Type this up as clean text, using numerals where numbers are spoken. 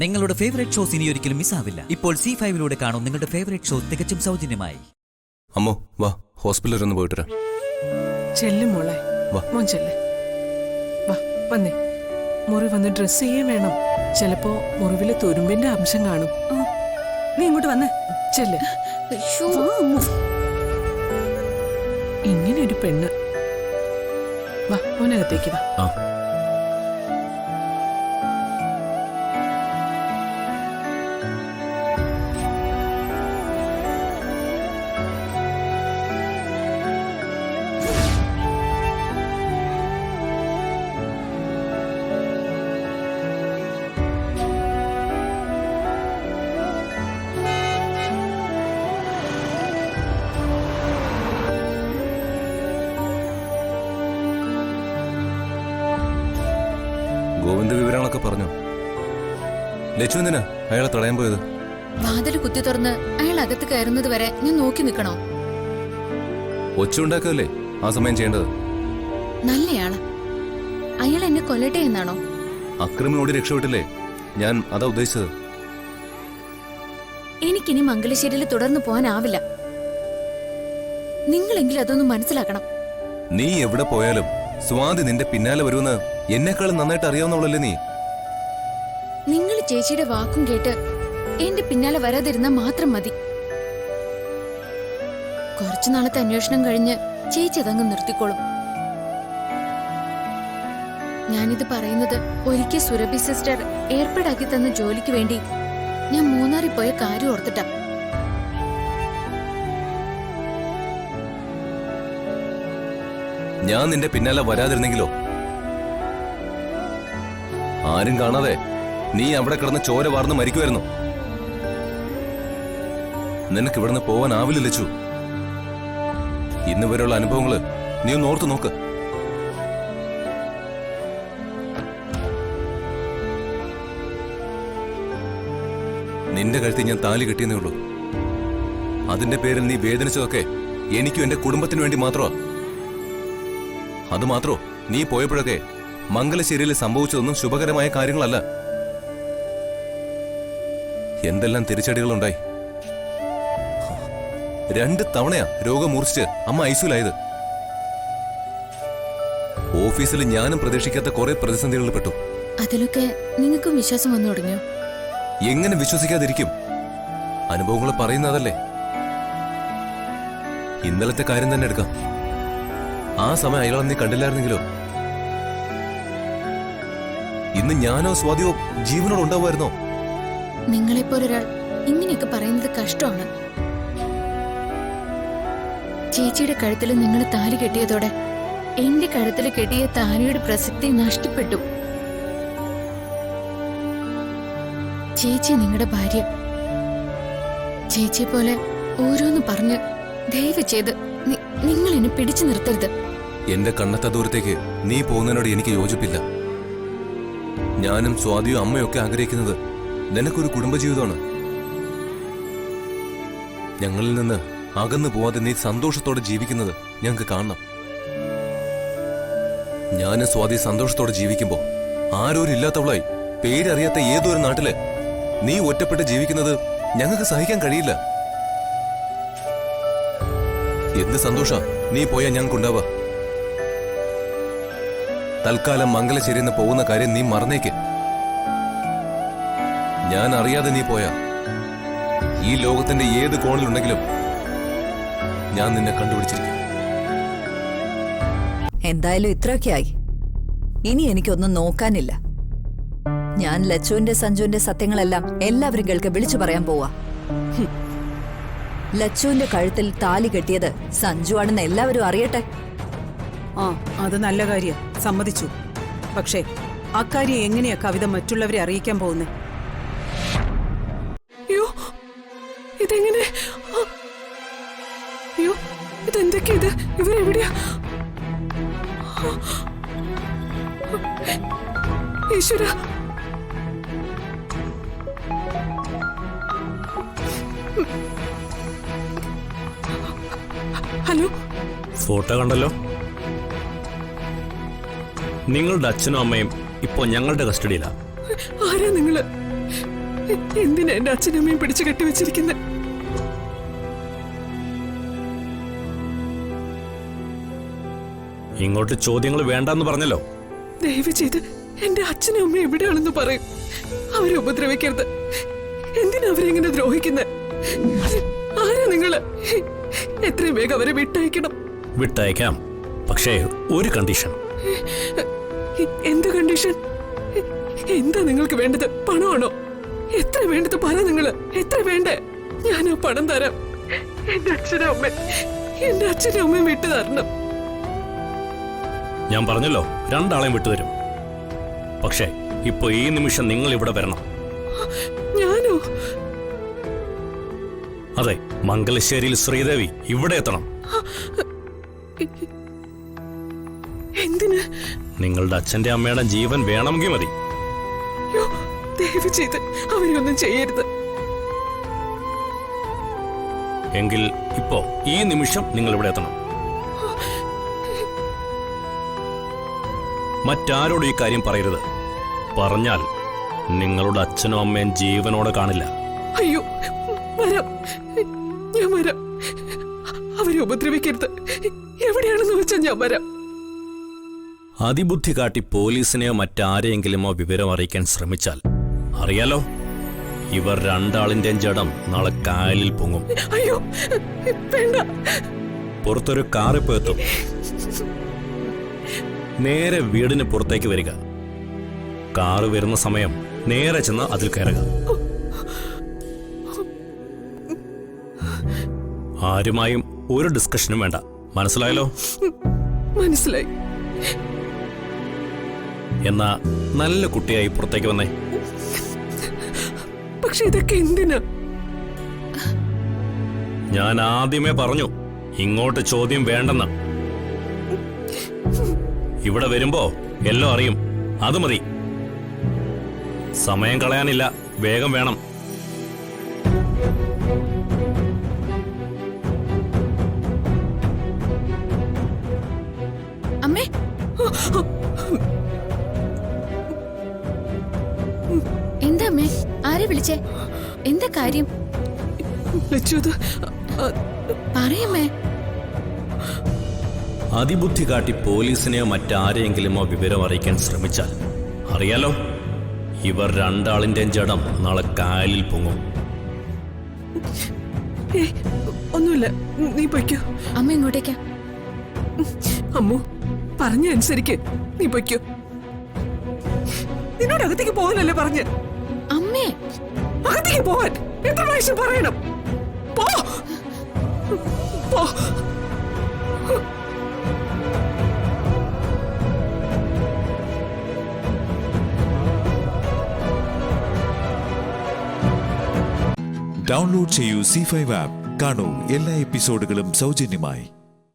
നിങ്ങളുടെ favourite shows ഇനി ഒരിക്കലും മിസ്സാവില്ല. ഇപ്പോൾ C5 കാണും നിങ്ങളുടെ ഫേവറേറ്റ് ഷോ തികച്ചും സൗജന്യമായി. അമ്മോ വാ, ഹോസ്പിറ്റലിൽ ഒന്ന് പോയിട്ട് വരാം. ചെല്ലു മോളെ, മോൻ ചെല്ല്. വാ വന്നേ, മുറി വന്ന് ഡ്രസ് ചെയ്യേ വേണം. ചിലപ്പോ മുറിവിലെ തുരുമ്പിന്റെ അംശം കാണും. നീ ഇങ്ങോട്ട് വന്നേ, ചെല്ല്. ഇങ്ങനെ ഒരു പെണ്ണ്. വാ മോനകത്തേക്ക് വാ. ഗോവിന്ദ് വിവരങ്ങളൊക്കെ പറഞ്ഞു. ലച്ചു എന്തിനാ അയാളെ തടയാൻ പോയത്? വാതിൽ കുത്തി തുറന്ന് അയാൾ അകത്ത് കയറുന്നത് വരെ ഞാൻ നോക്കി നിൽക്കണോ? ഒച്ച ഉണ്ടാക്കല്ലേ ആ സമയം ചെയ്യേണ്ടത്? നല്ലയാള്. അയാൾ എന്നെ കൊല്ലട്ടെ എന്നാണോ? അക്രമിനോട് രക്ഷപ്പെട്ടില്ലേ, ഞാൻ അതാ ഉദ്ദേശിച്ചത്. എനിക്കിനി മംഗലശ്ശേരിയിൽ തുടർന്ന് പോകാനാവില്ല. നിങ്ങളെങ്കിലും അതൊന്ന് മനസ്സിലാക്കണം. നീ എവിടെ പോയാലും സ്വാതി നിന്റെ പിന്നാലെ വരുമെന്ന് എന്നെക്കാളും നന്നായിട്ട് അറിയാവുന്നവളല്ലേ നീ. നിങ്ങൾ ചേച്ചിയുടെ വാക്കും കേട്ട് എന്റെ പിന്നാലെ വരാതിരുന്ന മാത്രം മതി. കുറച്ചു നാളത്തെ അന്വേഷണം കഴിഞ്ഞ് ചേച്ചി അതങ്ങ് നിർത്തിക്കോളും. ഞാനിത് പറയുന്നത് ഒരിക്കൽ സുരഭി സിസ്റ്റർ ഏർപ്പാടാക്കി തന്ന ജോലിക്ക് വേണ്ടി ഞാൻ മൂന്നാറിൽ പോയ കാര്യം ഓർത്തിട്ടാ. ഞാൻ നിന്റെ പിന്നാലെ വരാതിരുന്നെങ്കിലോ? ആരും കാണാതെ നീ അവിടെ കിടന്ന് ചോര വാർന്ന് മരിക്കുമായിരുന്നു. നിനക്ക് ഇവിടുന്ന് പോവാനാവില്ല ലച്ചു. ഇന്ന് വരെയുള്ള അനുഭവങ്ങള് നീ ഒന്ന് ഓർത്തു നോക്ക്. നിന്റെ കഴുത്തിൽ ഞാൻ താലി കെട്ടിയെന്നേ ഉള്ളൂ. അതിന്റെ പേരിൽ നീ വേദനിച്ചതൊക്കെ എനിക്കും എന്റെ കുടുംബത്തിനു വേണ്ടി മാത്രമാ. അതുമാത്രോ, നീ പോയപ്പോഴൊക്കെ മംഗലശ്ശേരിയിൽ സംഭവിച്ചതൊന്നും ശുഭകരമായ കാര്യങ്ങളല്ല. എന്തെല്ലാം തിരിച്ചടികളുണ്ടായി. 2 തവണയാ രോഗം മൂർച്ഛിച്ച് അമ്മ ഐസിയുലായത്. ഓഫീസിൽ ഞാനും പ്രതീക്ഷിക്കാത്ത കുറെ പ്രതിസന്ധികളിൽ പെട്ടു. അതിലൊക്കെ നിങ്ങൾക്കും വിശ്വാസം വന്നു തുടങ്ങിയോ? എങ്ങനെ വിശ്വസിക്കാതിരിക്കും? അനുഭവങ്ങൾ പറയുന്നതല്ലേ. ഇന്നലത്തെ കാര്യം തന്നെ എടുക്കാം. ആ സമയം അയാളെ നീ കണ്ടില്ലായിരുന്നെങ്കിലോ ഇന്ന് ഞാനോ സ്വാതിയോ ജീവനോടുണ്ടാവുമായിരുന്നോ? നിങ്ങളെപ്പോലൊരാൾ ഇങ്ങനെയൊക്കെ പറയുന്നത് കഷ്ടമാണ്. ചേച്ചിയുടെ കഴുത്തിൽ നിങ്ങൾ താലി കെട്ടിയതോടെ എന്റെ കഴുത്തിൽ കെട്ടിയ താലിയുടെ പ്രസക്തി നഷ്ടപ്പെട്ടു. ചേച്ചി നിങ്ങളുടെ ഭാര്യ. ചേച്ചിയെ പോലെ ഓരോന്ന് പറഞ്ഞ് ദയവ് ചെയ്ത് നിങ്ങൾ എന്നെ പിടിച്ചു നിർത്തരുത്. എന്റെ കണ്ണത്ത ദൂരത്തേക്ക് നീ പോകുന്നതിനോട് എനിക്ക് യോജിപ്പില്ല. ഞാനും സ്വാതിയും അമ്മയൊക്കെ ആഗ്രഹിക്കുന്നത് നിനക്കൊരു കുടുംബജീവിതമാണ്. ഞങ്ങളിൽ നിന്ന് അകന്നു പോവാതെ നീ സന്തോഷത്തോടെ ജീവിക്കുന്നത് ഞങ്ങൾക്ക് കാണണം. ഞാനും സ്വാതി സന്തോഷത്തോടെ ജീവിക്കുമ്പോ ആരോരില്ലാത്തവളായി പേരറിയാത്ത ഏതൊരു നാട്ടില് നീ ഒറ്റപ്പെട്ട് ജീവിക്കുന്നത് ഞങ്ങൾക്ക് സഹിക്കാൻ കഴിയില്ല. എന്ത് സന്തോഷ നീ പോയാ ഞങ്ങൾക്കുണ്ടാവുക. തൽക്കാലം മംഗലശ്ശേരിന്ന് പോകുന്ന കാര്യം നീ മറന്നേക്ക്. ഞാൻ അറിയാതെ നീ പോയാ ഈ ലോകത്തിന്റെ ഏത് കോണിലുണ്ടെങ്കിലും ഞാൻ നിന്നെ കണ്ടുപിടിച്ചിരിക്കും. എന്തായാലും ഇത്രയൊക്കെയായി. ഇനി എനിക്കൊന്നും നോക്കാനില്ല. ഞാൻ ലച്ചുവിന്റെ സഞ്ജുവിന്റെ സത്യങ്ങളെല്ലാം എല്ലാവരും കേൾക്ക് വിളിച്ചു പറയാൻ പോവാ. ലച്ചുവിന്റെ കഴുത്തിൽ താലി കെട്ടിയത് സഞ്ജു ആണെന്ന് എല്ലാവരും അറിയട്ടെ. അത് നല്ല കാര്യം, സമ്മതിച്ചു. പക്ഷേ അക്കാര്യം എങ്ങനെയാ കവിത മറ്റുള്ളവരെ അറിയിക്കാൻ പോകുന്നേ? അയ്യോ ഇതെങ്ങനെ? അയ്യോ ഇതെന്തൊക്കെയാ ഇത്? ഇവരെവിടെയാ? ഈശ്വര, ഹലോ. ഫോട്ടോ കണ്ടല്ലോ. നിങ്ങളുടെ അച്ഛനും അമ്മയും ഇപ്പോ ഞങ്ങളുടെ കസ്റ്റഡിയിലാണ്. ആരാ നിങ്ങള്? എന്തിനാ എന്റെ അച്ഛനും അമ്മയും പിടിച്ചു കെട്ടിവെച്ചിരിക്കുന്നത്? ഇങ്ങോട്ട് ചോദ്യങ്ങൾ വേണ്ടെന്ന് പറഞ്ഞല്ലോ. ദയവ് ചെയ്ത് എന്റെ അച്ഛനും അമ്മയും എവിടെയാണെന്ന് പറയും. അവരെ ഉപദ്രവിക്കരുത്. എന്തിനാ അവരെങ്ങനെ ദ്രോഹിക്കുന്നത്? ആരാ നിങ്ങള്? എത്രയും വേഗം അവരെ വിട്ടയക്കണം. വിട്ടയക്കാം, പക്ഷേ ഒരു കണ്ടീഷൻ. എന്ത് കണ്ടീഷൻ? എന്താ നിങ്ങൾക്ക് വേണ്ടത്? പണമാണോ? എത്ര വേണ്ടത് പറ. നിങ്ങള് എത്ര വേണ്ടേ? ഞാൻ ആ പണം തരാം. എന്റെ അച്ഛനും അമ്മയും വിട്ടു തരണം. ഞാൻ പറഞ്ഞല്ലോ, രണ്ടാളെയും വിട്ടുതരും. പക്ഷേ ഇപ്പൊ ഈ നിമിഷം നിങ്ങൾ ഇവിടെ വരണം. ഞാനോ? അതെ, മംഗലശ്ശേരിയിൽ ശ്രീദേവി ഇവിടെ എത്തണം. എന്തിന്? നിങ്ങളുടെ അച്ഛന്റെ അമ്മയുടെ ജീവൻ വേണമെങ്കിൽ മതി. യ്യോ, ദയവ് ചെയ്ത് അവരെയൊന്നും ചെയ്യരുത്. എങ്കിൽ ഇപ്പോ ഈ നിമിഷം നിങ്ങൾ ഇവിടെ എത്തണം. മറ്റാരോടും ഈ കാര്യം പറയരുത്. പറഞ്ഞാൽ നിങ്ങളുടെ അച്ഛനും അമ്മയും ജീവനോടെ കാണില്ല. അയ്യോ, വരാം. ഞാൻ വരാം. അവരെ ഉപദ്രവിക്കരുത്. എവിടെയാണെന്ന് വെച്ചാൽ ഞാൻ വരാം. അതിബുദ്ധി കാട്ടി പോലീസിനെയോ മറ്റാരെയെങ്കിലുമോ വിവരം അറിയിക്കാൻ ശ്രമിച്ചാൽ അറിയാലോ, ഇവർ രണ്ടാളിന്റെയും ജഡം നാളെ കായലിൽ പൊങ്ങും. അയ്യോ, വേണ്ട. പുറത്തൊരു കാറിപ്പോ എത്തും. നേരെ വീടിന് പുറത്തേക്ക് വരിക. കാറ് വരുന്ന സമയം നേരെ ചെന്ന് അതിൽ കയറുക. ആരുമായും ഒരു ഡിസ്കഷനും വേണ്ട. മനസ്സിലായല്ലോ? മനസ്സിലായി. എന്നാ നല്ല കുട്ടിയായി പുറത്തേക്ക് വന്നേ. പക്ഷെ ഇതൊക്കെ എന്തിനാ? ഞാൻ ആദ്യമേ പറഞ്ഞു ഇങ്ങോട്ട് ചോദ്യം വേണ്ടെന്ന്. ഇവിടെ വരുമ്പോ എല്ലാം അറിയും. അത് മതി. സമയം കളയാനില്ല, വേഗം വേണം. അമ്മേ, എന്താ അമ്മേ? ആരെ വിളിച്ചേ? എന്താ കാര്യം? പറയമ്മേ. അതിബുദ്ധി കാട്ടി പോലീസിനെയോ മറ്റാരെയെങ്കിലുമോ വിവരം അറിയിക്കാൻ ശ്രമിച്ചാൽ അറിയാലോ, ഇവർ രണ്ടാളിന്റെയും ജഡം നാളെ കായലിൽ പൊങ്ങും. ഒന്നുമില്ല, നീ പൊയ്ക്കോ. അമ്മ ഇങ്ങോട്ടേക്കാ. അമ്മു, പറഞ്ഞ അനുസരിക്ക്. നീ പൊയ്ക്കോ. നിന്നോട് അകത്തേക്ക് പോകാനല്ലേ പറഞ്ഞ്? അമ്മേ, അകത്തേക്ക് പോവാൻ എത്ര പ്രാവശ്യം പറയണം? പോ, പോ. ഡൗൺലോഡ് ചെയ്യൂ C5 ആപ്പ്. കാണൂ എല്ലാ എപ്പിസോഡുകളും സൗജന്യമായി.